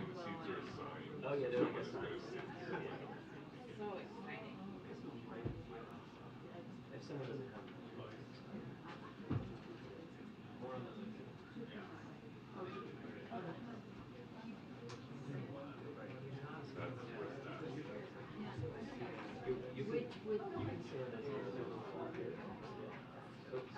and the seats are assigned. Oh yeah, they're like assigned. So exciting. If someone doesn't have more on the That's what's that. you can say it as a oops.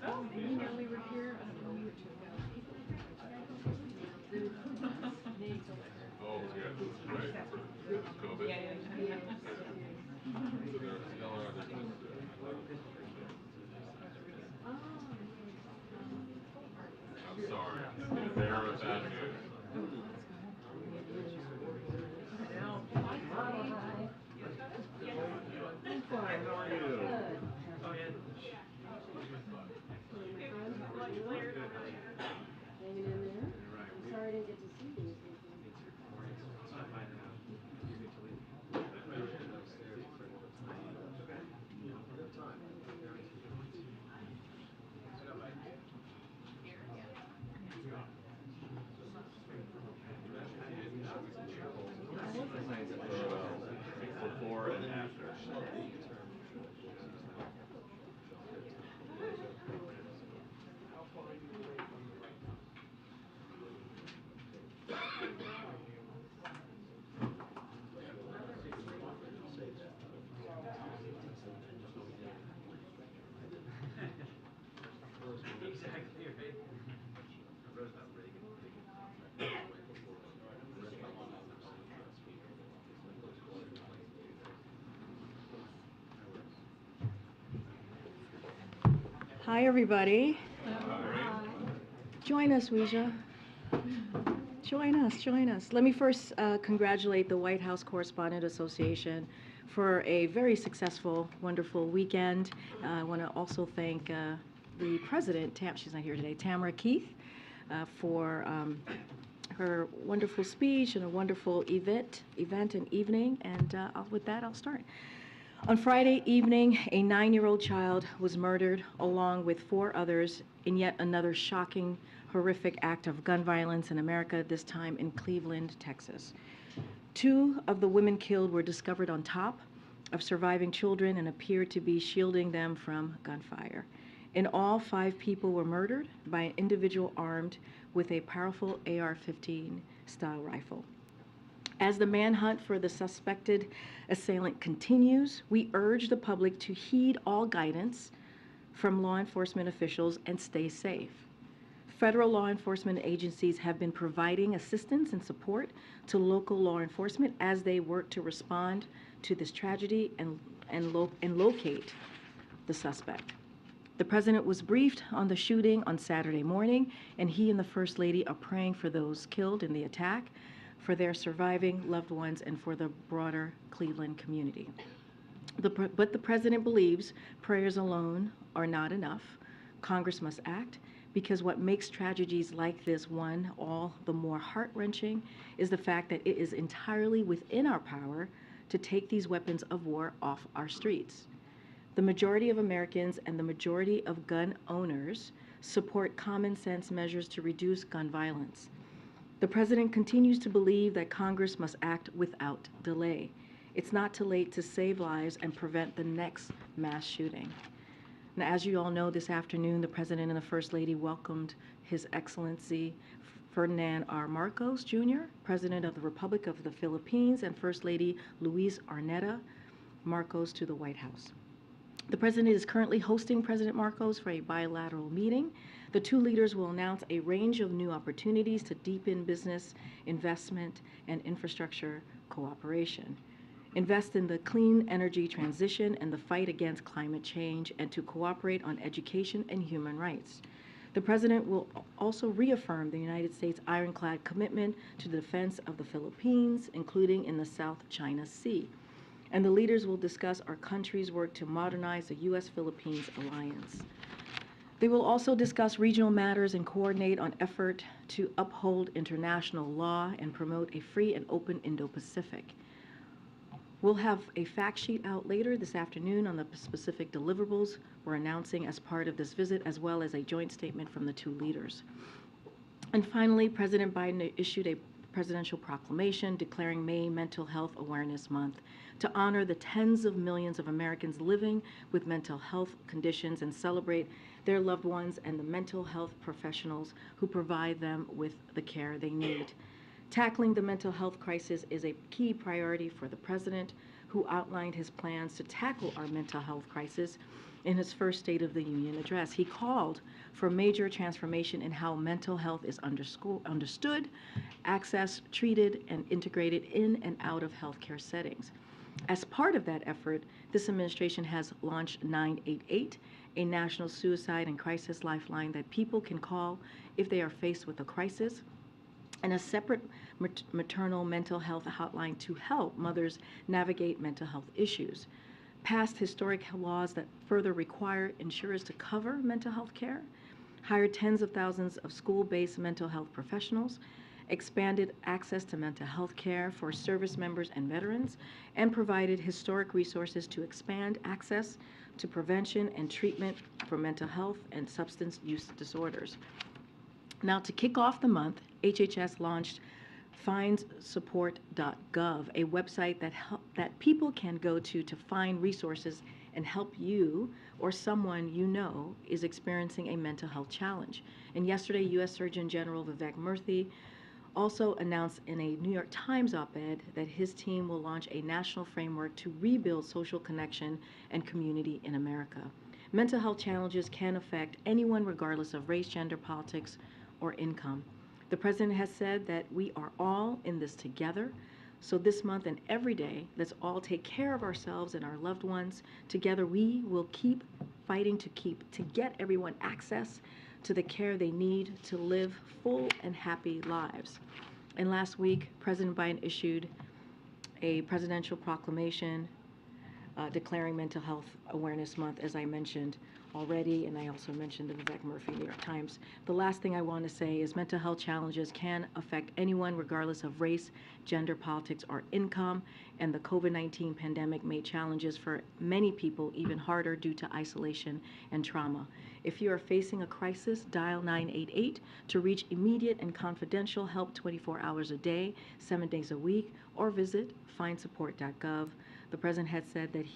Oh, you know we were here, I don't know, a week or two ago. Oh, yeah, right. COVID. Yeah, yeah, yeah. I'm sorry. The bearer of bad news. I'm fine. How are you? Oh yeah. Hanging in there. I'm sorry I didn't get to see you. Stop by now. You're good to leave. Upstairs for another time. Another time. Before and after. Exactly right. Hi, everybody. Hi. Join us, Ouija. Join us, join us. Let me first congratulate the White House Correspondent Association for a very successful, wonderful weekend. I want to also thank the president, she's not here today, Tamara Keith, for her wonderful speech and a wonderful event and evening. And with that, I'll start. On Friday evening, a 9-year-old child was murdered along with 4 others in yet another shocking, horrific act of gun violence in America, this time in Cleveland, Texas. 2 of the women killed were discovered on top of surviving children and appeared to be shielding them from gunfire. In all, 5 people were murdered by an individual armed with a powerful AR-15 style rifle. As the manhunt for the suspected assailant continues, we urge the public to heed all guidance from law enforcement officials and stay safe. Federal law enforcement agencies have been providing assistance and support to local law enforcement as they work to respond to this tragedy and locate the suspect. The president was briefed on the shooting on Saturday morning, and he and the First Lady are praying for those killed in the attack, for their surviving loved ones, and for the broader Cleveland community. But the president believes prayers alone are not enough. Congress must act, because what makes tragedies like this one all the more heart-wrenching is the fact that it is entirely within our power to take these weapons of war off our streets. The majority of Americans and the majority of gun owners support common sense measures to reduce gun violence. The president continues to believe that Congress must act without delay. It's not too late to save lives and prevent the next mass shooting. Now, as you all know, this afternoon, the president and the First Lady welcomed His Excellency Ferdinand R. Marcos, Jr., President of the Republic of the Philippines, and First Lady Luis Arnetta Marcos to the White House. The president is currently hosting President Marcos for a bilateral meeting. The 2 leaders will announce a range of new opportunities to deepen business, investment, and infrastructure cooperation, invest in the clean energy transition and the fight against climate change, and to cooperate on education and human rights. The president will also reaffirm the United States' ironclad commitment to the defense of the Philippines, including in the South China Sea. And the leaders will discuss our country's work to modernize the U.S.-Philippines alliance. They will also discuss regional matters and coordinate on effort to uphold international law and promote a free and open Indo-Pacific. We'll have a fact sheet out later this afternoon on the specific deliverables we're announcing as part of this visit, as well as a joint statement from the two leaders. And finally, President Biden issued a presidential proclamation declaring May Mental Health Awareness Month to honor the tens of millions of Americans living with mental health conditions and celebrate their loved ones and the mental health professionals who provide them with the care they need. Tackling the mental health crisis is a key priority for the president, who outlined his plans to tackle our mental health crisis in his first State of the Union address. He called for major transformation in how mental health is understood, accessed, treated, and integrated in and out of healthcare settings. As part of that effort, this administration has launched 988, a national suicide and crisis lifeline that people can call if they are faced with a crisis, and a separate maternal mental health hotline to help mothers navigate mental health issues. Passed historic laws that further require insurers to cover mental health care, hired tens of thousands of school-based mental health professionals, expanded access to mental health care for service members and veterans, and provided historic resources to expand access to prevention and treatment for mental health and substance use disorders. Now, to kick off the month, HHS launched findsupport.gov, a website that people can go to find resources and help you or someone you know is experiencing a mental health challenge. And yesterday, U.S. Surgeon General Vivek Murthy also announced in a New York Times op-ed that his team will launch a national framework to rebuild social connection and community in America. Mental health challenges can affect anyone regardless of race, gender, politics, or income. The president has said that we are all in this together. So this month and every day, let's all take care of ourselves and our loved ones. Together, we will keep fighting to get everyone access to the care they need to live full and happy lives. And last week, President Biden issued a presidential proclamation declaring Mental Health Awareness Month, as I mentioned already, and I also mentioned the Vivek Murthy New York Times. The last thing I want to say is mental health challenges can affect anyone regardless of race, gender, politics, or income, and the COVID-19 pandemic made challenges for many people even harder due to isolation and trauma. If you are facing a crisis, dial 988 to reach immediate and confidential help 24 hours a day, 7 days a week, or visit findsupport.gov. The president had said that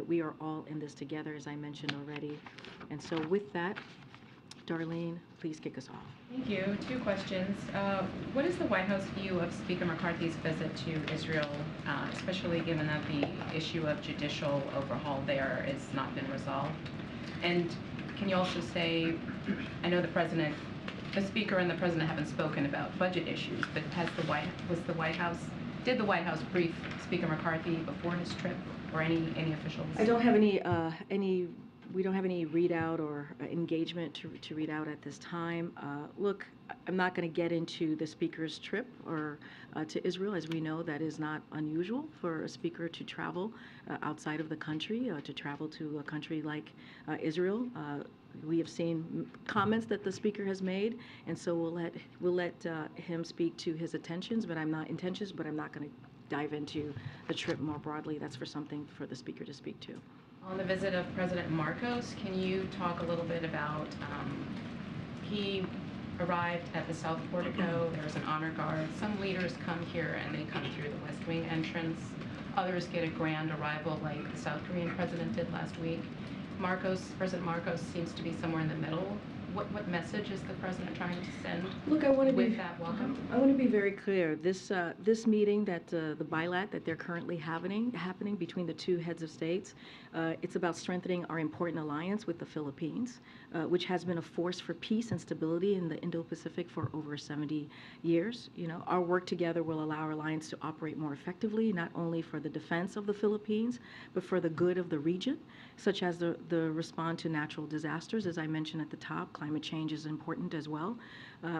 we are all in this together, as I mentioned already. And so with that, Darlene, please kick us off. Thank you. 2 questions. What is the White House view of Speaker McCarthy's visit to Israel, especially given that the issue of judicial overhaul there has not been resolved? And can you also say, I know the Speaker and the President haven't spoken about budget issues, but did the White House brief Speaker McCarthy before his trip, or any officials? I don't have we don't have any readout or engagement to read out at this time. Look, I'm not going to get into the Speaker's trip or to Israel. As we know, that is not unusual for a Speaker to travel outside of the country, to travel to a country like Israel. We have seen comments that the Speaker has made, and so we'll let him speak to his intentions, but I'm not going to dive into the trip more broadly. That's something for the Speaker to speak to. On the visit of President Marcos, can you talk a little bit about, he arrived at the South Portico, there was an honor guard. Some leaders come here and they come through the West Wing entrance. Others get a grand arrival like the South Korean president did last week. President Marcos seems to be somewhere in the middle. What message is the president trying to send? Look, that welcome? I want to be very clear. This meeting that the bilat that they're currently happening between the two heads of states, it's about strengthening our important alliance with the Philippines, which has been a force for peace and stability in the Indo-Pacific for over 70 years. You know, our work together will allow our alliance to operate more effectively, not only for the defense of the Philippines, but for the good of the region, such as the respond to natural disasters, as I mentioned at the top. Climate change is important as well.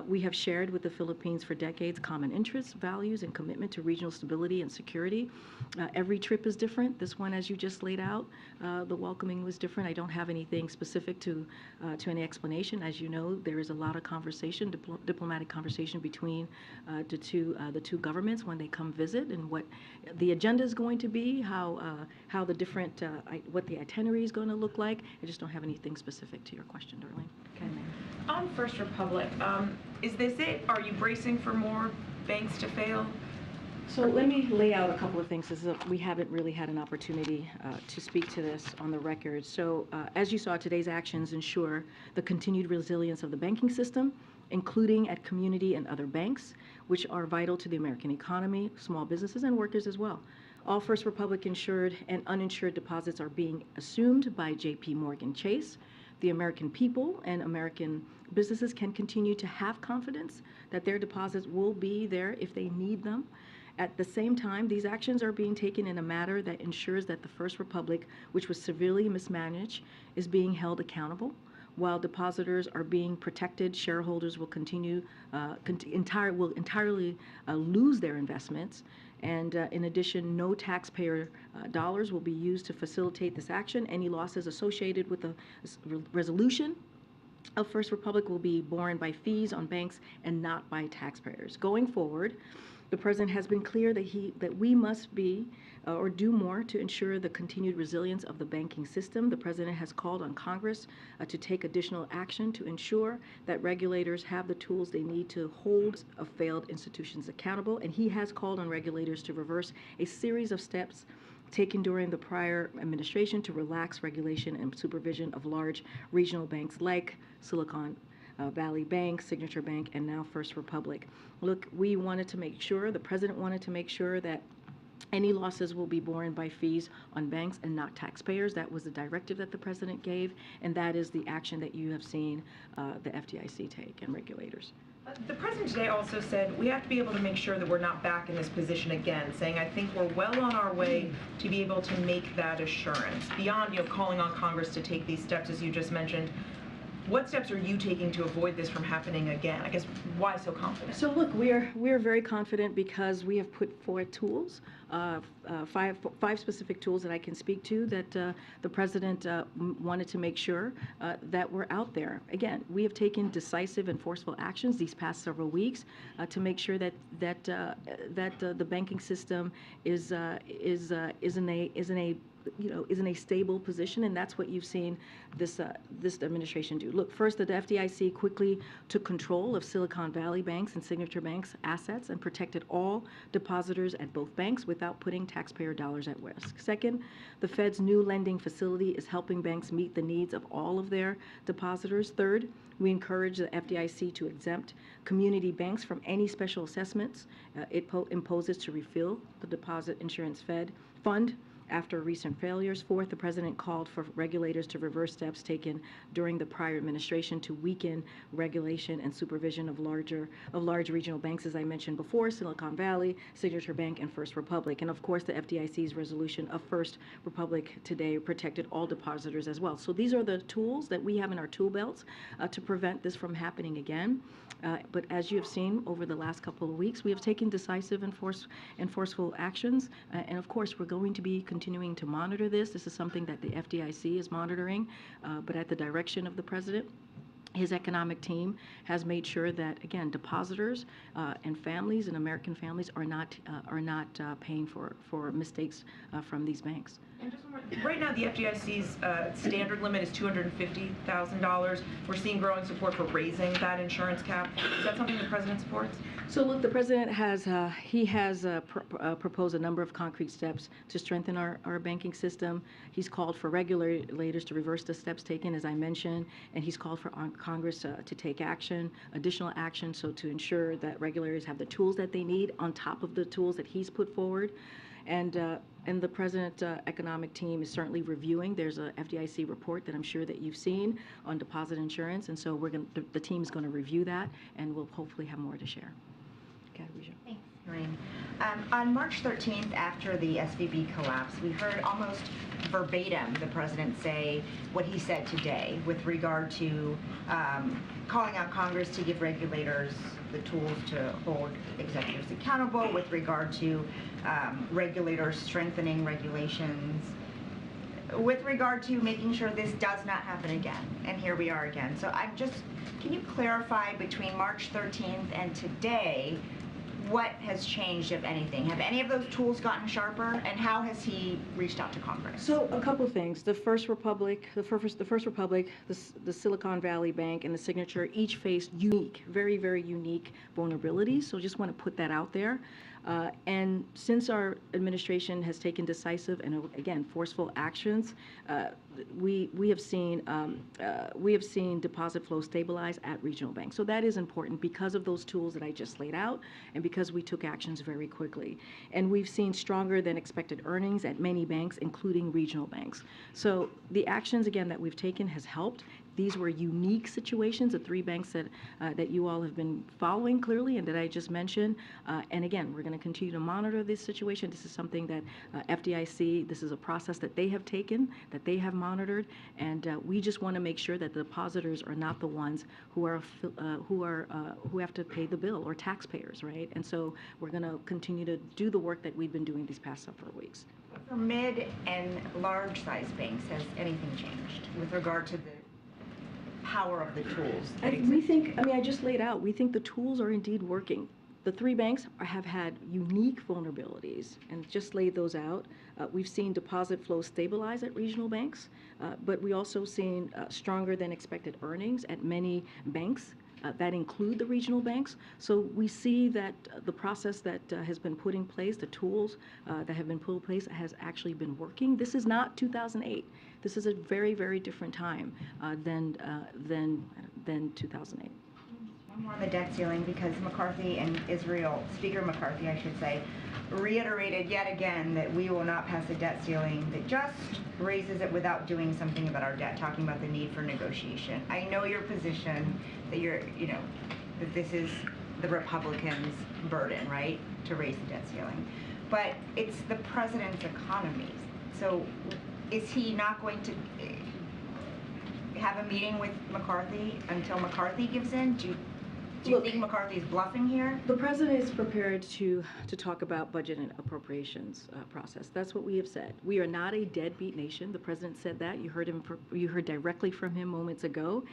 We have shared with the Philippines for decades common interests, values, and commitment to regional stability and security. Every trip is different. This one, as you just laid out, the welcoming was different. I don't have anything specific to any explanation. As you know, there is a lot of conversation, diplomatic conversation between the two governments when they come visit, and what the agenda is going to be, how the different, what the itinerary is going to look like. I just don't have anything specific to your question, Darlene. Okay. On First Republic, is this it? Are you bracing for more banks to fail? So let me lay out a couple of things. We haven't really had an opportunity to speak to this on the record. So as you saw, today's actions ensure the continued resilience of the banking system, including at community and other banks, which are vital to the American economy, small businesses, and workers as well. All First Republic insured and uninsured deposits are being assumed by J.P. Morgan Chase. The American people and American businesses can continue to have confidence that their deposits will be there if they need them. At the same time, these actions are being taken in a manner that ensures that the First Republic, which was severely mismanaged, is being held accountable. While depositors are being protected, shareholders will entirely lose their investments. And in addition, no taxpayer dollars will be used to facilitate this action. Any losses associated with the resolution of First Republic will be borne by fees on banks and not by taxpayers. Going forward, the President has been clear that we must be or do more to ensure the continued resilience of the banking system. The President has called on Congress to take additional action to ensure that regulators have the tools they need to hold failed institutions accountable, and he has called on regulators to reverse a series of steps taken during the prior administration to relax regulation and supervision of large regional banks like Silicon Valley Bank, Signature Bank, and now First Republic. Look, we wanted to make sure, the President wanted to make sure that any losses will be borne by fees on banks and not taxpayers. That was the directive that the President gave, and that is the action that you have seen the FDIC take and regulators. The President today also said we have to be able to make sure that we're not back in this position again, saying I think we're well on our way to be able to make that assurance. Beyond, calling on Congress to take these steps, as you just mentioned, what steps are you taking to avoid this from happening again? I guess, why so confident? So look, we're very confident because we have put forward tools, five specific tools that I can speak to that the President wanted to make sure that were out there. Again, we have taken decisive and forceful actions these past several weeks to make sure that the banking system is in a stable position, and that's what you've seen this administration do. Look, first, the FDIC quickly took control of Silicon Valley Bank's and Signature Bank's assets and protected all depositors at both banks without putting taxpayer dollars at risk. Second, the Fed's new lending facility is helping banks meet the needs of all of their depositors. Third, we encourage the FDIC to exempt community banks from any special assessments it imposes to refill the Deposit Insurance Fund after recent failures. Fourth, the President called for regulators to reverse steps taken during the prior administration to weaken regulation and supervision of large regional banks, as I mentioned before, Silicon Valley, Signature Bank, and First Republic. And of course, the FDIC's resolution of First Republic today protected all depositors as well. So these are the tools that we have in our tool belts to prevent this from happening again. But as you have seen over the last couple of weeks, we have taken decisive and forceful actions. And of course, we're going to be continuing to monitor this. This is something that the FDIC is monitoring, but at the direction of the President. His economic team has made sure that, again, depositors and families and American families are not paying for mistakes from these banks. And just one more. Right now, the FDIC's standard limit is $250,000. We're seeing growing support for raising that insurance cap. Is that something the President supports? So look, the President has proposed a number of concrete steps to strengthen our banking system. He's called for regulators to reverse the steps taken, as I mentioned, and he's called for Congress to take additional action, so to ensure that regulators have the tools that they need on top of the tools that he's put forward. And the President's economic team is certainly reviewing. There's a FDIC report that I'm sure that you've seen on deposit insurance, and so the team's going to review that, and we'll hopefully have more to share. Okay, Thanks, Karine. On March 13th, after the SVB collapse, we heard almost verbatim the president say what he said today with regard to calling out Congress to give regulators the tools to hold executives accountable, with regard to regulators strengthening regulations, with regard to making sure this does not happen again. And here we are again. So can you clarify between March 13th and today, what has changed, if anything? Have any of those tools gotten sharper, and how has he reached out to Congress? So a couple of things. The First Republic, the Silicon Valley Bank, and the Signature each faced unique, very, very unique vulnerabilities. So just want to put that out there. And since our administration has taken decisive and, again, forceful actions, we have seen deposit flow stabilize at regional banks. So that is important because of those tools that I just laid out, and because we took actions very quickly. And we've seen stronger than expected earnings at many banks, including regional banks. So the actions, again, that we've taken has helped. These were unique situations, the three banks that you all have been following clearly and that I just mentioned. And again, we're going to continue to monitor this situation. This is something that FDIC, this is a process that they have taken, that they have monitored, and we just want to make sure that the depositors are not the ones who have to pay the bill, or taxpayers, right? And so we're going to continue to do the work that we've been doing these past several weeks. For mid and large size banks, has anything changed with regard to the power of the tools? I just laid out, we think the tools are indeed working. The three banks have had unique vulnerabilities and just laid those out. We've seen deposit flow stabilize at regional banks, but we also seen stronger than expected earnings at many banks that include the regional banks. So we see that the process that has been put in place, the tools that have been put in place, has actually been working. This is not 2008. This is a very, very different time than 2008. One more on the debt ceiling, because McCarthy and Speaker McCarthy, I should say, reiterated yet again that we will not pass a debt ceiling that just raises it without doing something about our debt, talking about the need for negotiation. I know your position that that this is the Republicans' burden, right, to raise the debt ceiling. But it's the president's economy. So is he not going to have a meeting with McCarthy until McCarthy gives in? Do you think McCarthy's bluffing here? The president is prepared to talk about budget and appropriations process. That's what we have said. We are not a deadbeat nation. The president said that. You heard directly from him moments ago.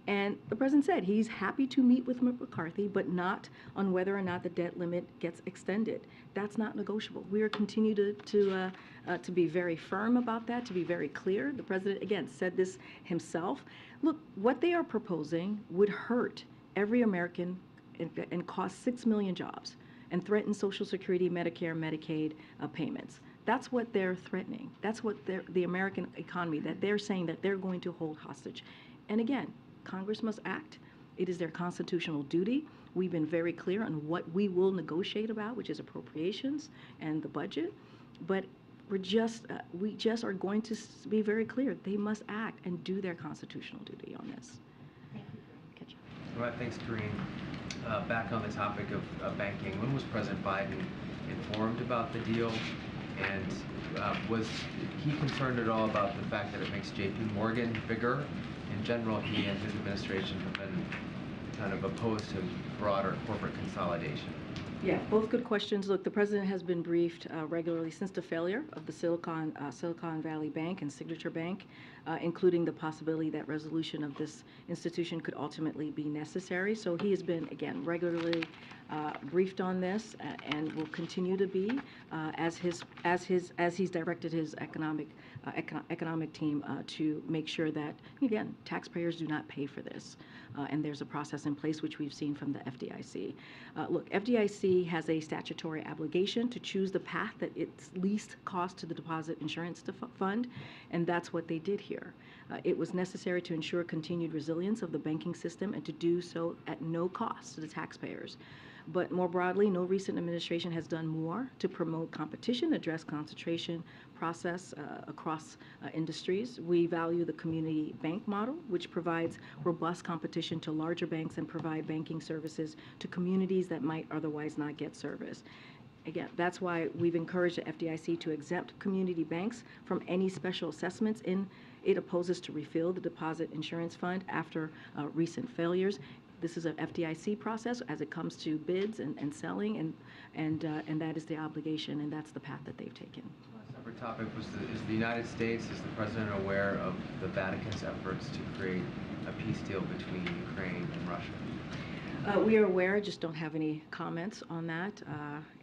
And the president said he's happy to meet with McCarthy, but not on whether or not the debt limit gets extended. That's not negotiable. We are continue to be very firm about that, to be very clear. The president, again, said this himself. Look, what they are proposing would hurt every American and cost 6 million jobs and threaten Social Security, Medicare, Medicaid payments. That's what they're threatening. That's what the American economy, that they're saying that they're going to hold hostage. And again, Congress must act. It is their constitutional duty. We've been very clear on what we will negotiate about, which is appropriations and the budget. But we just are going to be very clear. They must act and do their constitutional duty on this. Thank you. All right, thanks, Karine. Back on the topic of banking, when was President Biden informed about the deal? And was he concerned at all about the fact that it makes J.P. Morgan bigger? In general, he and his administration have been kind of opposed to broader corporate consolidation. Yeah, both good questions. Look, the president has been briefed regularly since the failure of the Silicon Valley Bank and Signature Bank, including the possibility that resolution of this institution could ultimately be necessary. So he has been, again, regularly briefed on this, and will continue to be as he's directed his economic team to make sure that, again, taxpayers do not pay for this. And there's a process in place, which we've seen from the FDIC. Look, FDIC has a statutory obligation to choose the path that it's least cost to the deposit insurance fund, and that's what they did here. It was necessary to ensure continued resilience of the banking system and to do so at no cost to the taxpayers. But more broadly, no recent administration has done more to promote competition, address concentration process across industries. We value the community bank model, which provides robust competition to larger banks and provide banking services to communities that might otherwise not get service. Again, that's why we've encouraged the FDIC to exempt community banks from any special assessments it opposes to refill the deposit insurance fund after recent failures. This is an FDIC process as it comes to bids and selling, and that is the obligation, and that's the path that they've taken. Separate topic was is the United States, is the President aware of the Vatican's efforts to create a peace deal between Ukraine and Russia? We are aware, just don't have any comments on that,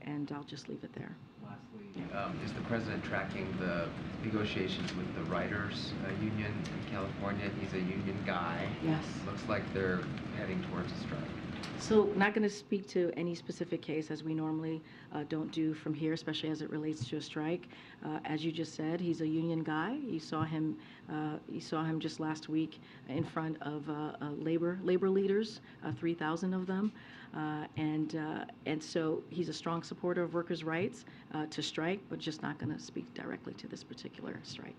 and I'll just leave it there. Lastly, is the President tracking the negotiations with the writers union in California? He's a union guy. Yes. Looks like they're heading towards a strike. So not going to speak to any specific case, as we normally don't do from here, especially as it relates to a strike. As you just said, he's a union guy. You saw him just last week in front of labor leaders, 3,000 of them, and so he's a strong supporter of workers' rights to strike, but just not going to speak directly to this particular strike.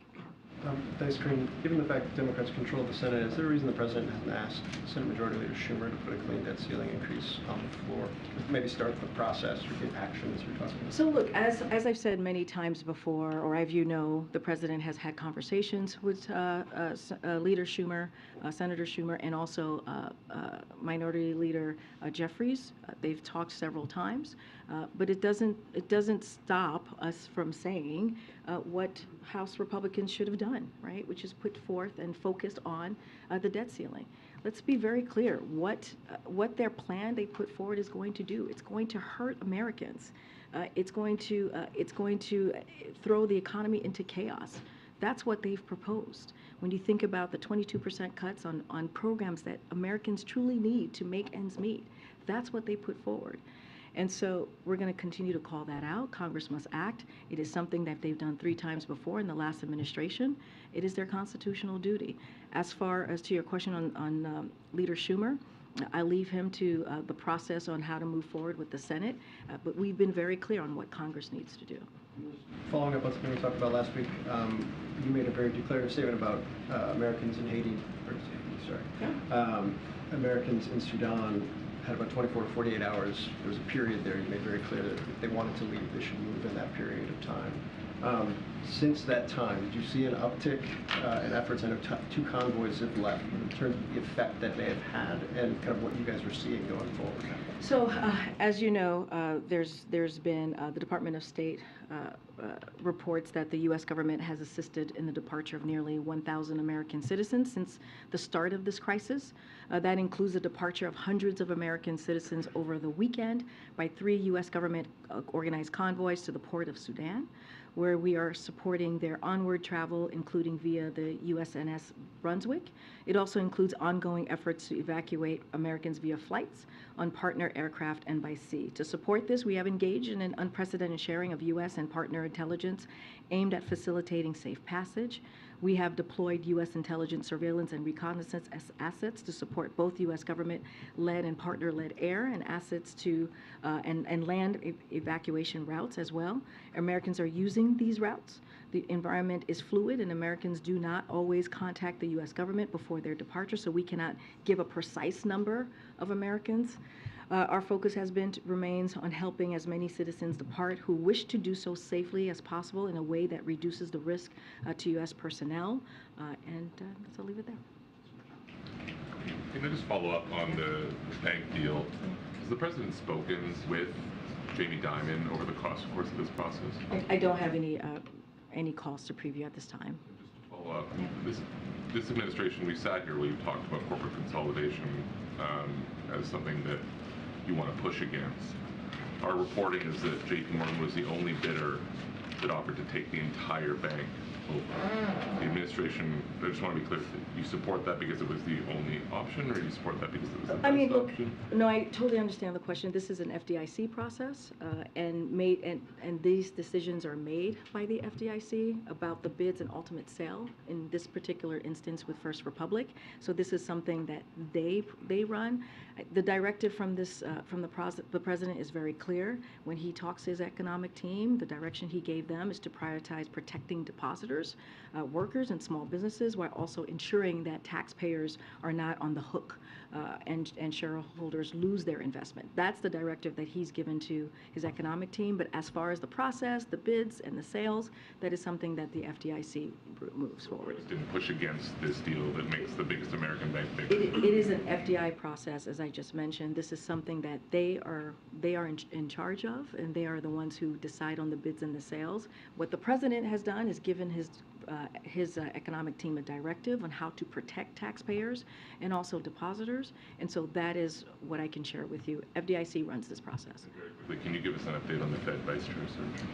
Thanks, Karine. Given the fact that Democrats control the Senate, is there a reason the President hasn't asked Senate Majority Leader Schumer to put a clean debt ceiling increase on the floor? Maybe start the process or get action as you're talking about? So look, as I've said many times before, or as you know, the President has had conversations with Leader Schumer, Senator Schumer, and also Minority Leader Jeffries. They've talked several times, but it doesn't stop us from saying what House Republicans should have done, right? Which is put forth and focused on the debt ceiling. Let's be very clear. What their plan they put forward is going to do. It's going to hurt Americans. It's going to throw the economy into chaos. That's what they've proposed. When you think about the 22% cuts on programs that Americans truly need to make ends meet, that's what they put forward. And so we're going to continue to call that out. Congress must act. It is something that they've done 3 times before in the last administration. It is their constitutional duty. As far as to your question on Leader Schumer, I leave him to the process on how to move forward with the Senate, but we've been very clear on what Congress needs to do. Following up on something we talked about last week, you made a very declarative statement about Americans in Haiti, Americans in Sudan had about 24 to 48 hours. There was a period there. You made very clear that if they wanted to leave, they should move in that period of time. Since that time, did you see an uptick in efforts? I know 2 convoys have left in terms of the effect that may have had and kind of what you guys are seeing going forward. So, as you know, there's been the Department of State reports that the U.S. government has assisted in the departure of nearly 1,000 American citizens since the start of this crisis. That includes the departure of hundreds of American citizens over the weekend by 3 U.S. government organized convoys to the port of Sudan, where we are supporting their onward travel, including via the USNS Brunswick. It also includes ongoing efforts to evacuate Americans via flights on partner aircraft and by sea. To support this, we have engaged in an unprecedented sharing of U.S. and partner intelligence aimed at facilitating safe passage. We have deployed U.S. intelligence surveillance and reconnaissance assets to support both U.S. government-led and partner-led air and assets to and land evacuation routes as well. Americans are using these routes. The environment is fluid, and Americans do not always contact the U.S. government before their departure, so we cannot give a precise number of Americans. Our focus remains on helping as many citizens depart who wish to do so safely as possible in a way that reduces the risk to U.S. personnel. And so I'll leave it there. Can I just follow up on the bank deal? Has the President spoken with Jamie Dimon over the course of this process? I don't have any calls to preview at this time. Just to follow up, this administration, we sat here, we've talked about corporate consolidation as something that you want to push against. Our reporting is that JP Morgan was the only bidder that offered to take the entire bank over. The administration, I just want to be clear, you support that because it was the only option, or you support that because it was the best option? No, I totally understand the question. This is an FDIC process, and these decisions are made by the FDIC about the bids and ultimate sale, in this particular instance with First Republic. So this is something that they run. The directive from the President is very clear. When he talks to his economic team, the direction he gave them is to prioritize protecting depositors employers, workers and small businesses, while also ensuring that taxpayers are not on the hook and shareholders lose their investment. That's the directive that he's given to his economic team. But as far as the process, the bids, and the sales, that is something that the FDIC moves forward. Didn't push against this deal that makes the biggest American bank bigger. It is an FDI process, as I just mentioned. This is something that they are in charge of, and they are the ones who decide on the bids and the sales. What the president has done is given his economic team a directive on how to protect taxpayers and also depositors, and so that is what I can share with you. FDIC runs this process. Very quickly, can you give us an update on the Fed Vice Chair search?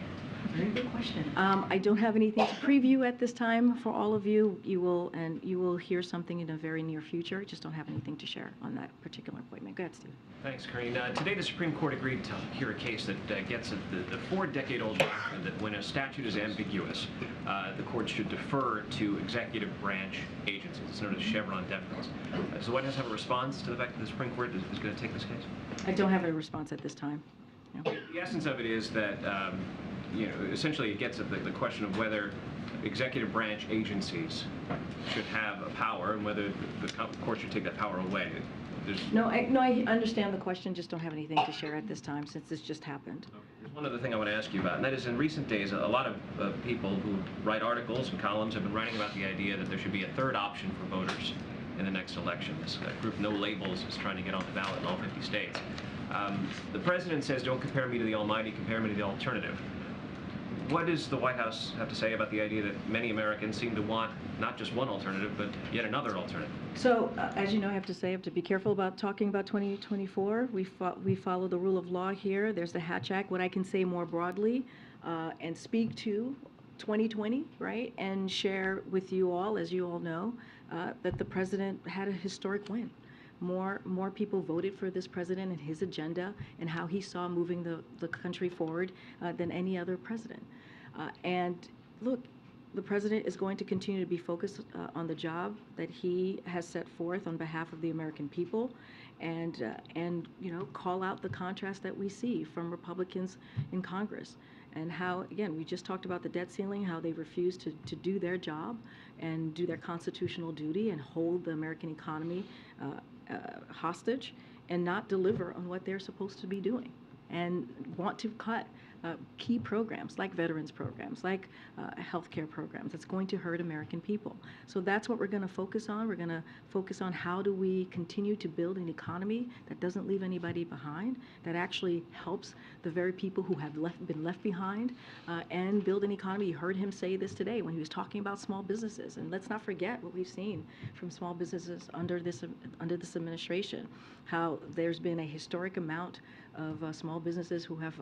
Very good question. I don't have anything to preview at this time for all of you. You will hear something in the very near future. Just don't have anything to share on that particular appointment. Go ahead, Steve. Thanks, Karine. Today, the Supreme Court agreed to hear a case that gets at the 4-decade-old doctrine that when a statute is ambiguous, the court should defer to executive branch agencies. It's known as Chevron deference. Does the White House have a response to the fact that the Supreme Court is going to take this case? I don't have a response at this time. No. The essence of it is that, essentially it gets at the question of whether executive branch agencies should have a power and whether the court should take that power away. No, I understand the question, just don't have anything to share at this time since this just happened. Okay. There's one other thing I want to ask you about, and that is in recent days, a lot of people who write articles and columns have been writing about the idea that there should be a third option for voters in the next election. This group No Labels is trying to get on the ballot in all 50 states. The president says, don't compare me to the almighty, compare me to the alternative. What does the White House have to say about the idea that many Americans seem to want not just one alternative, but yet another alternative? So, as you know, I have to be careful about talking about 2024. We follow the rule of law here. There's the Hatch Act. What I can say more broadly and speak to 2020, right, and share with you all, as you all know, that the president had a historic win. More people voted for this president and his agenda and how he saw moving the country forward than any other president. And look, the president is going to continue to be focused on the job that he has set forth on behalf of the American people, and call out the contrast that we see from Republicans in Congress. And how, again, we just talked about the debt ceiling, how they refuse to do their job and do their constitutional duty and hold the American economy hostage and not deliver on what they're supposed to be doing, and want to cut key programs like veterans programs, like healthcare programs. That's going to hurt American people. So that's what we're going to focus on. We're going to focus on how do we continue to build an economy that doesn't leave anybody behind, that actually helps the very people who have been left behind, and build an economy. You heard him say this today when he was talking about small businesses. And let's not forget what we've seen from small businesses under this administration, how there's been a historic amount of small businesses who have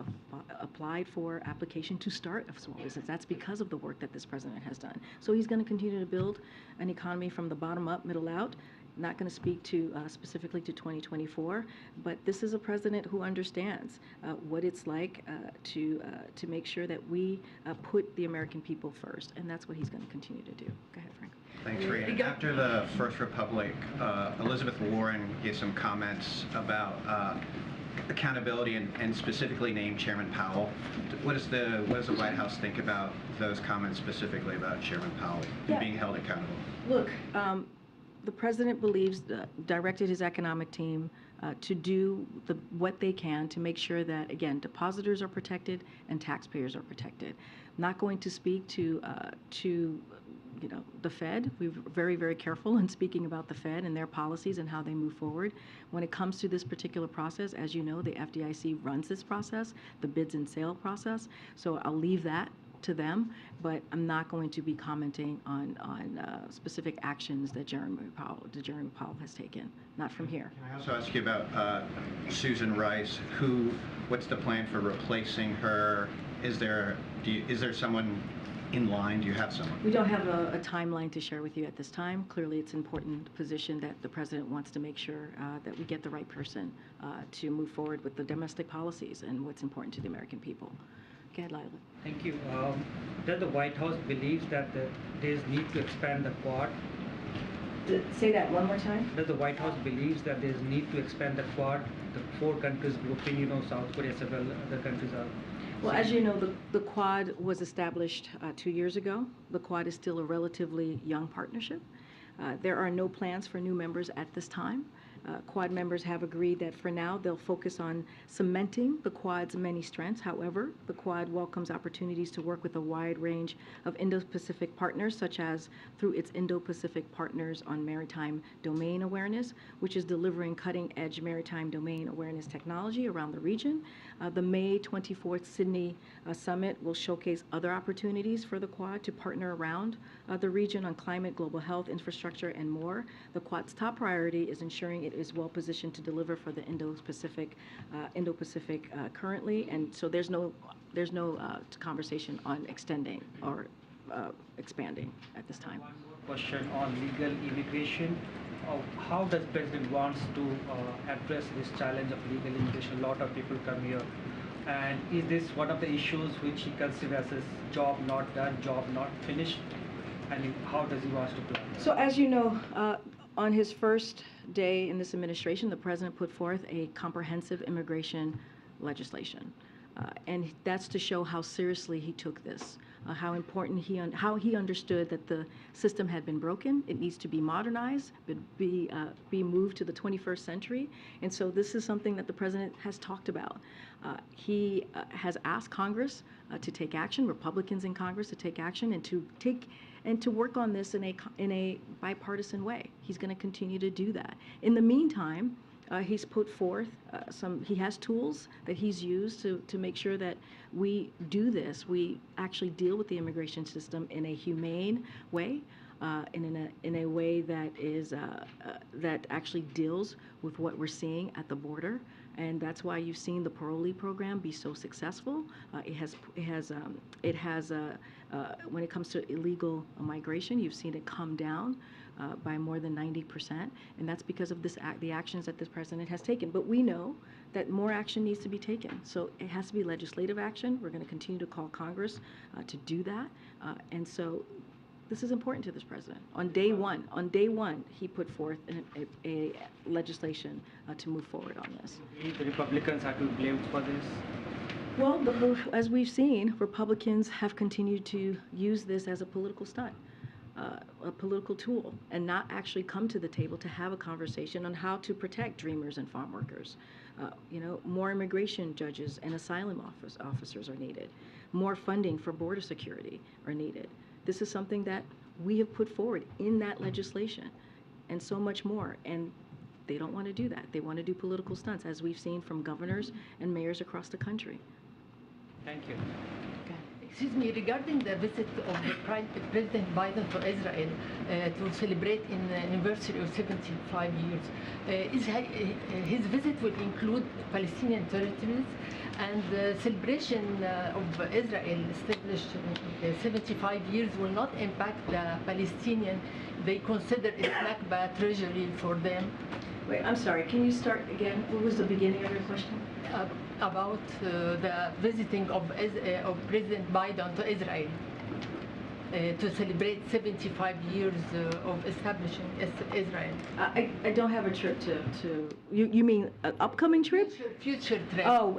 applied for application to start a small business. That's because of the work that this president has done. So he's going to continue to build an economy from the bottom up, middle out. Not going to speak to specifically to 2024, but this is a president who understands what it's like to make sure that we put the American people first, and that's what he's going to continue to do. Go ahead, Frank. Thanks, Karine. After the First Republic, Elizabeth Warren gave some comments about accountability and specifically named Chairman Powell. What does the White House think about those comments specifically about Chairman Powell being held accountable? Look, the president believes, directed his economic team to do what they can to make sure that, again, depositors are protected and taxpayers are protected. Not going to speak to the Fed. We're very, very careful in speaking about the Fed and their policies and how they move forward. When it comes to this particular process, as you know, the FDIC runs this process, the bids and sale process. So I'll leave that to them, but I'm not going to be commenting on specific actions that Jeremy Powell has taken. Not from here. Can I also ask you about Susan Rice? What's the plan for replacing her? Is there someone in line? Do you have someone? We don't have a timeline to share with you at this time. Clearly, it's an important position that the president wants to make sure that we get the right person to move forward with the domestic policies and what's important to the American people. Go ahead, Lila. Thank you. Does the White House believes that there is need to expand the Quad? Say that one more time. Does the White House believes that there is need to expand the Quad, the 4 countries grouping, South Korea, several other countries are? Well, as you know, the Quad was established 2 years ago. The Quad is still a relatively young partnership. There are no plans for new members at this time. Quad members have agreed that for now they'll focus on cementing the Quad's many strengths. However, the Quad welcomes opportunities to work with a wide range of Indo-Pacific partners, such as through its Indo-Pacific Partners on Maritime Domain Awareness, which is delivering cutting-edge maritime domain awareness technology around the region. The May 24th Sydney Summit will showcase other opportunities for the Quad to partner around the region on climate, global health, infrastructure, and more. The Quad's top priority is ensuring it is well positioned to deliver for the Indo-Pacific currently, and so there's no conversation on extending or expanding at this time. One more question on legal immigration. How does President wants to address this challenge of legal immigration? A lot of people come here, and is this one of the issues which he considers as job not done, job not finished? And how does he want to plan? So as you know, on his first day in this administration, the president put forth a comprehensive immigration legislation. And that's to show how seriously he took this, how important how he understood that the system had been broken, it needs to be modernized, be moved to the 21st century. And so this is something that the president has talked about. He has asked Congress to take action, Republicans in Congress to take action and to work on this in a bipartisan way. He's going to continue to do that. In the meantime, he's put forth he has tools that he's used to make sure that we do this. We actually deal with the immigration system in a humane way, in a way that is that actually deals with what we're seeing at the border. And that's why you've seen the parolee program be so successful. When it comes to illegal migration, you've seen it come down by more than 90%, and that's because of the actions that this president has taken. But we know that more action needs to be taken. So it has to be legislative action. We're going to continue to call Congress to do that. And so this is important to this president. On day one, he put forth a legislation to move forward on this. The Republicans are to be blamed for this? Well, as we've seen, Republicans have continued to use this as a political stunt, a political tool, and not actually come to the table to have a conversation on how to protect dreamers and farm workers. More immigration judges and asylum officers are needed. More funding for border security are needed. This is something that we have put forward in that legislation, and so much more. And they don't want to do that. They want to do political stunts, as we've seen from governors and mayors across the country. Thank you. Excuse me, regarding the visit of President Biden to Israel to celebrate an anniversary of 75 years, his visit will include Palestinian territories, and the celebration of Israel established 75 years will not impact the Palestinian. They consider it Nakba treasury for them. Wait, I'm sorry, can you start again? What was the beginning of your question? About the visiting of President Biden to Israel to celebrate 75 years of establishing Israel. I don't have a trip to you mean an upcoming trip? Future trip. Oh,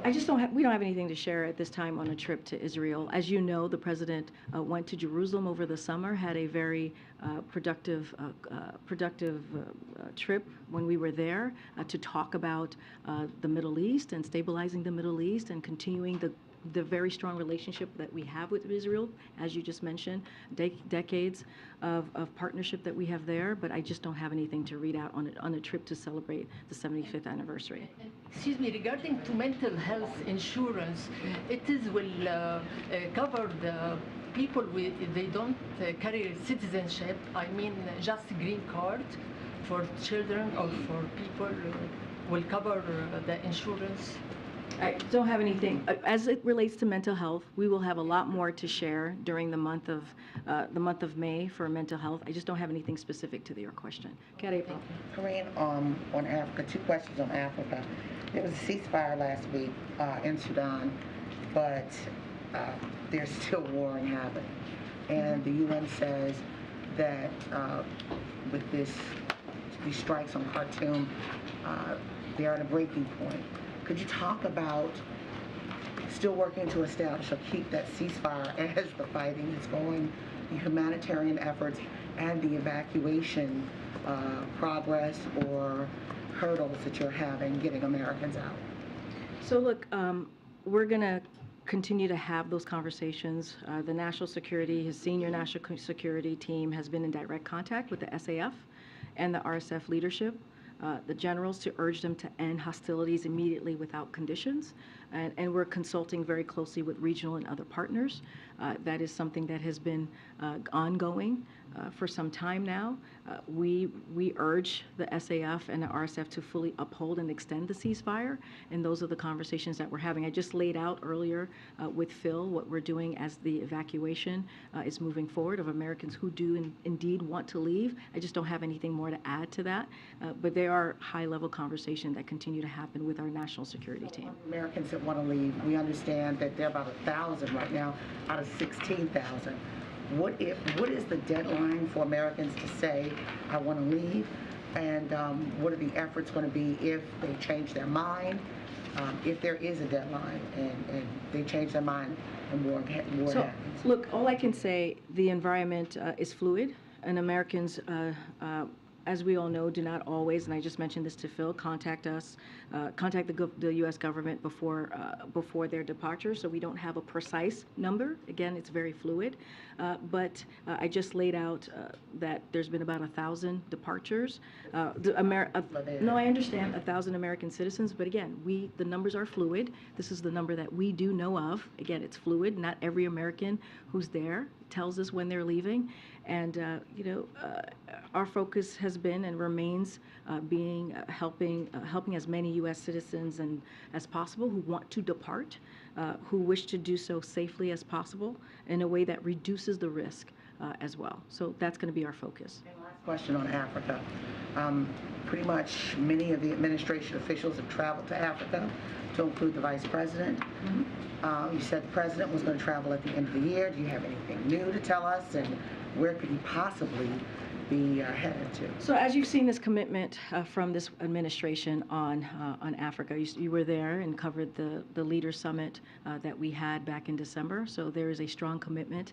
we don't have anything to share at this time on a trip to Israel. As you know, the president went to Jerusalem over the summer, had a very productive trip when we were there to talk about the Middle East and stabilizing the Middle East and continuing the very strong relationship that we have with Israel, as you just mentioned, decades of partnership that we have there, but I just don't have anything to read out on a trip to celebrate the 75th anniversary. Excuse me, regarding to mental health insurance, will cover the people they don't carry citizenship, I mean just green card for children or for people, will cover the insurance? I don't have anything. As it relates to mental health, we will have a lot more to share during the month of May for mental health. I just don't have anything specific to your question. Karine. On Africa, 2 questions on Africa. There was a ceasefire last week in Sudan, but there's still war and havoc. And the UN says that with these strikes on Khartoum, they are at a breaking point. Could you talk about still working to establish or keep that ceasefire as the fighting is going, the humanitarian efforts, and the evacuation progress or hurdles that you're having getting Americans out? So look, we're going to continue to have those conversations. The national security, his senior national security team has been in direct contact with the SAF and the RSF leadership, the generals, to urge them to end hostilities immediately without conditions. And we're consulting very closely with regional and other partners. That is something that has been ongoing for some time now. We urge the SAF and the RSF to fully uphold and extend the ceasefire, and those are the conversations that we're having. I just laid out earlier with Phil what we're doing as the evacuation is moving forward of Americans who do indeed want to leave. I just don't have anything more to add to that, but there are high-level conversations that continue to happen with our national security team. Americans that want to leave, we understand that there are about 1,000 right now out of 16,000. What is the deadline for Americans to say, I want to leave? And what are the efforts going to be if they change their mind, if there is a deadline and they change their mind and war happens? Look, all I can say, the environment is fluid, and Americans, as we all know, do not always, and I just mentioned this to Phil, contact the U.S. government before their departure, so we don't have a precise number. Again, it's very fluid, but I just laid out that there's been about 1,000 departures. No, I understand 1,000 American citizens, but again, the numbers are fluid. This is the number that we do know of. Again, it's fluid. Not every American who's there tells us when they're leaving, and our focus has been and remains helping as many U.S. citizens as possible who want to depart, who wish to do so safely as possible in a way that reduces the risk as well. So that's going to be our focus. And last question on Africa. Pretty much many of the administration officials have traveled to Africa, to include the vice president. Mm-hmm. You said the president was going to travel at the end of the year. Do you have anything new to tell us, and where could he possibly be headed to? So as you've seen this commitment from this administration on Africa, you were there and covered the Leaders Summit that we had back in December. So there is a strong commitment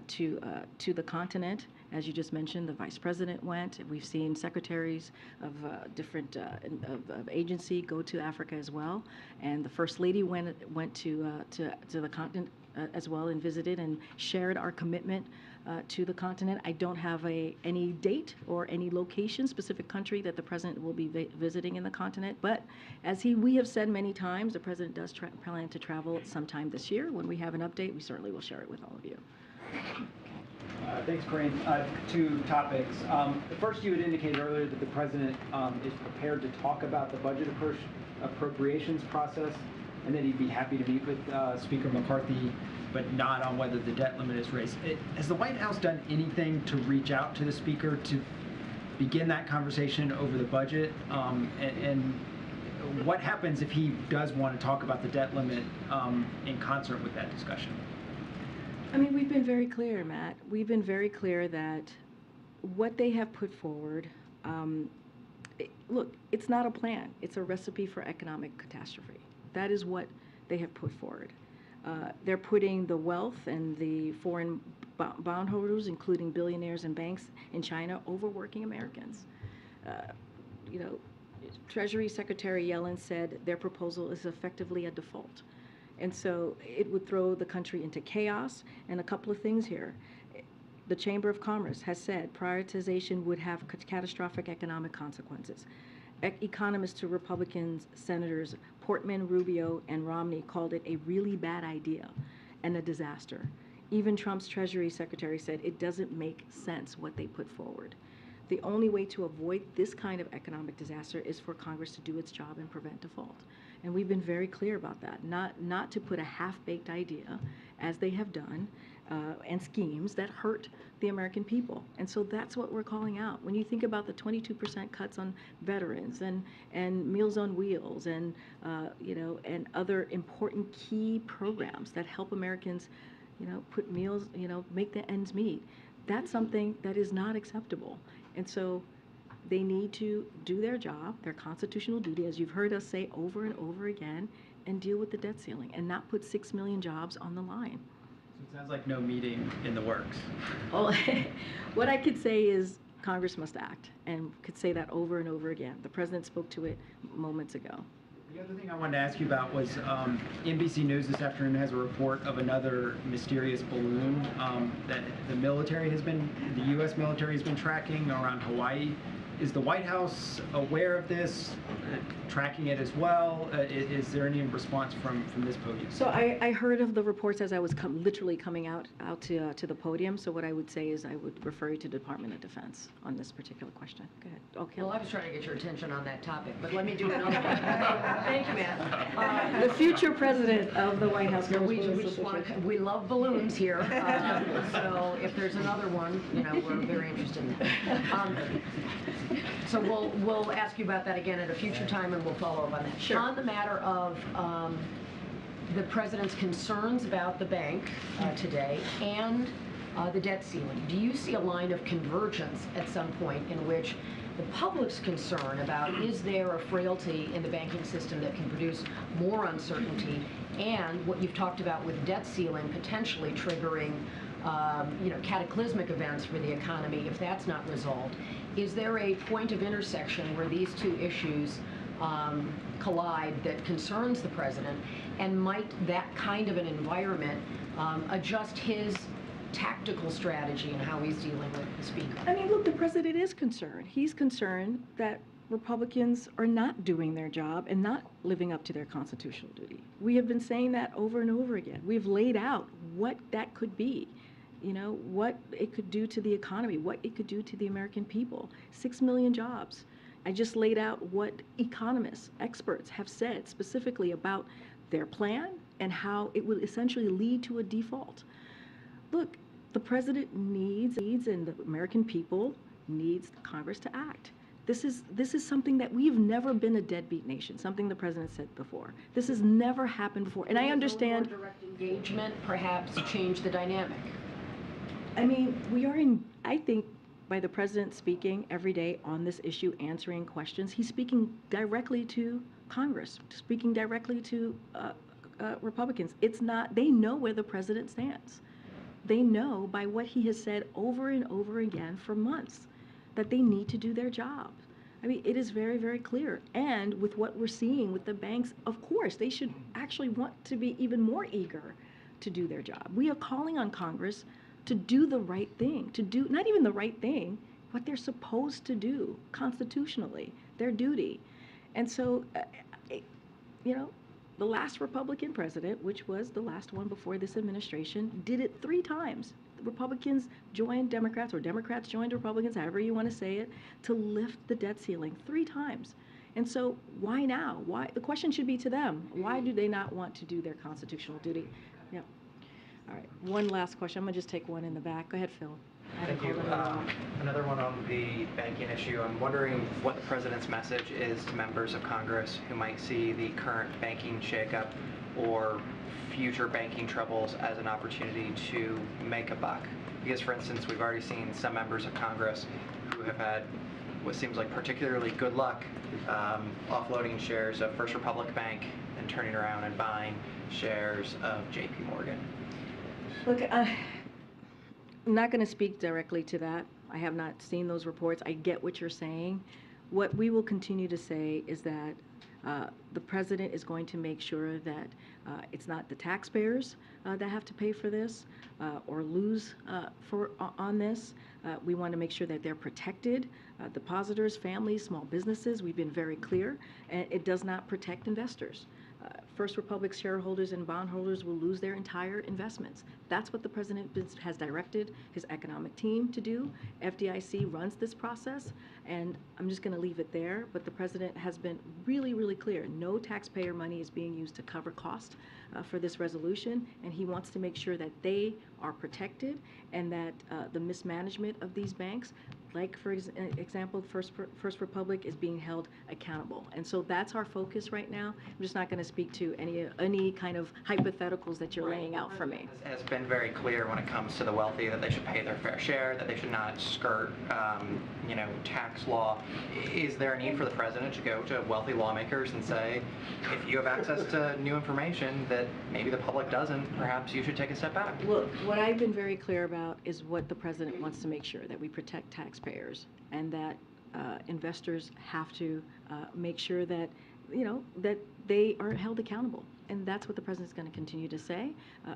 to the continent. As you just mentioned, the Vice President went. We've seen secretaries of different of agency go to Africa as well, and the First Lady went to the continent as well and visited and shared our commitment to the continent. I don't have any date or any location, specific country that the President will be visiting in the continent, but as we have said many times, the President does plan to travel sometime this year. When we have an update, we certainly will share it with all of you. Thanks, Karine. Two topics. First, you had indicated earlier that the President is prepared to talk about the budget appropriations process, and that he'd be happy to meet with Speaker McCarthy, but not on whether the debt limit is raised. Has the White House done anything to reach out to the Speaker to begin that conversation over the budget? And what happens if he does want to talk about the debt limit in concert with that discussion? I mean, we've been very clear, Matt. We've been very clear that what they have put forward, look, it's not a plan. It's a recipe for economic catastrophe. That is what they have put forward. They're putting the wealth and the foreign bondholders, including billionaires and banks in China, over working Americans. Treasury Secretary Yellen said their proposal is effectively a default. And so it would throw the country into chaos. And a couple of things here. The Chamber of Commerce has said prioritization would have catastrophic economic consequences. Economists to Republicans, Senators Portman, Rubio, and Romney called it a really bad idea and a disaster. Even Trump's Treasury Secretary said it doesn't make sense what they put forward. The only way to avoid this kind of economic disaster is for Congress to do its job and prevent default. And we've been very clear about that, not to put a half-baked idea, as they have done, and schemes that hurt the American people. And so that's what we're calling out. When you think about the 22% cuts on veterans and Meals on Wheels and and other important key programs that help Americans, put meals, make the ends meet, that's something that is not acceptable. And so they need to do their job, their constitutional duty, as you've heard us say over and over again, and deal with the debt ceiling and not put 6 million jobs on the line. So it sounds like no meeting in the works. Oh, what I could say is Congress must act, and could say that over and over again. The president spoke to it moments ago. The other thing I wanted to ask you about was NBC News this afternoon has a report of another mysterious balloon that the U.S. military has been tracking around Hawaii. Is the White House aware of this, tracking it as well? Is there any response from this podium? So I heard of the reports as I was literally coming out to the podium. So what I would say is I would refer you to Department of Defense on this particular question. Go ahead. Okay. Well, I was trying to get your attention on that topic, but let me do another one. Thank you, Matt. The future president of the White House. We love balloons here. So if there's another one, we're very interested in that. So we'll ask you about that again at a future time, and we'll follow up on that. Sure. On the matter of the president's concerns about the bank today and the debt ceiling, do you see a line of convergence at some point in which the public's concern about is there a frailty in the banking system that can produce more uncertainty, and what you've talked about with debt ceiling potentially triggering cataclysmic events for the economy if that's not resolved? Is there a point of intersection where these two issues collide that concerns the president, and might that kind of an environment adjust his tactical strategy and how he's dealing with the speaker? I mean, look, the president is concerned. He's concerned that Republicans are not doing their job and not living up to their constitutional duty. We have been saying that over and over again. We've laid out what that could be. What it could do to the economy, what it could do to the American people. 6 million jobs. I just laid out what economists, experts have said specifically about their plan and how it will essentially lead to a default. Look, the president needs and the American people needs Congress to act. This is something that we've never been a deadbeat nation, something the president said before. This has never happened before. And I understand direct engagement perhaps change the dynamic. I mean, I think by the president speaking every day on this issue, answering questions, he's speaking directly to Congress, speaking directly to Republicans. They know where the president stands. They know by what he has said over and over again for months that they need to do their job. I mean, it is very, very clear. And with what we're seeing with the banks, of course, they should actually want to be even more eager to do their job. We are calling on Congress to do the right thing, to do not even the right thing, what they're supposed to do constitutionally, their duty. And so, the last Republican president, which was the last one before this administration, did it 3 times. The Republicans joined Democrats, or Democrats joined Republicans, however you want to say it, to lift the debt ceiling 3 times. And so why now? Why? The question should be to them. Why do they not want to do their constitutional duty? Yeah. All right, one last question. I'm going to just take one in the back. Go ahead, Phil. Thank you. Another one on the banking issue. I'm wondering what the president's message is to members of Congress who might see the current banking shakeup or future banking troubles as an opportunity to make a buck. Because, for instance, we've already seen some members of Congress who have had what seems like particularly good luck offloading shares of First Republic Bank and turning around and buying shares of JP Morgan. Look, I'm not going to speak directly to that. I have not seen those reports. I get what you're saying. What we will continue to say is that the president is going to make sure that it's not the taxpayers that have to pay for this or lose on this. We want to make sure that they're protected. Depositors, families, small businesses, we've been very clear. And it does not protect investors. First Republic shareholders and bondholders will lose their entire investments. That's what the president has directed his economic team to do. FDIC runs this process, and I'm just going to leave it there. But the president has been really, really clear. No taxpayer money is being used to cover cost for this resolution, and he wants to make sure that they are protected and that the mismanagement of these banks like for example, First Republic is being held accountable. And so that's our focus right now. I'm just not going to speak to any kind of hypotheticals that you're laying out for me. Has been very clear when it comes to the wealthy that they should pay their fair share, that they should not skirt, tax law. Is there a need for the president to go to wealthy lawmakers and say, if you have access to new information that maybe the public doesn't, perhaps you should take a step back? Look, what I've been very clear about is what the president wants to make sure, that we protect taxpayers and that investors have to make sure that, that they are held accountable. And that's what the president's going to continue to say.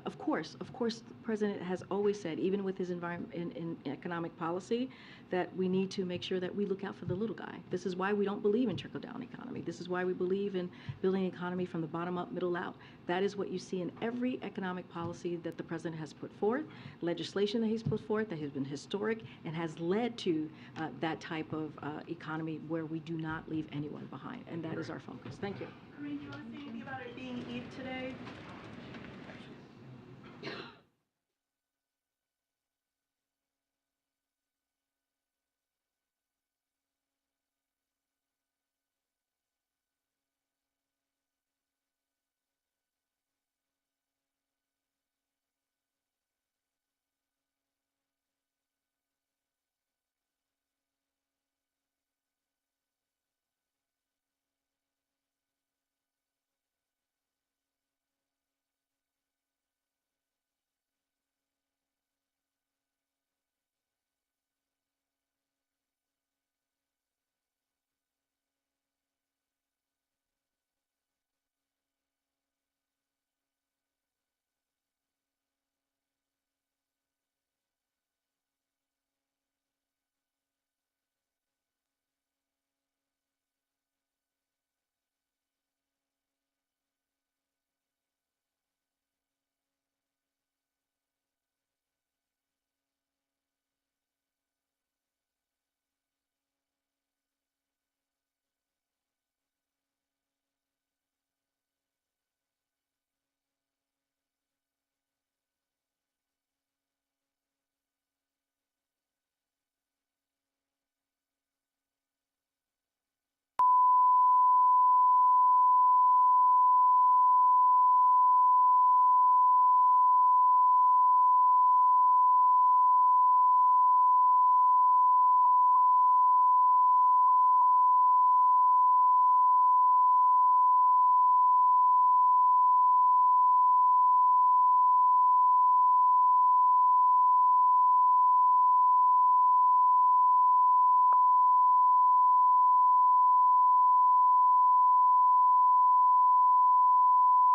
Of course, the president has always said, even with his in economic policy, that we need to make sure that we look out for the little guy. This is why we don't believe in trickle-down economy. This is why we believe in building an economy from the bottom up, middle out. That is what you see in every economic policy that the president has put forth, legislation that he's put forth that has been historic and has led to that type of economy where we do not leave anyone behind. And that is our focus. Thank you. Karine, do you want to say anything about it being Eve today?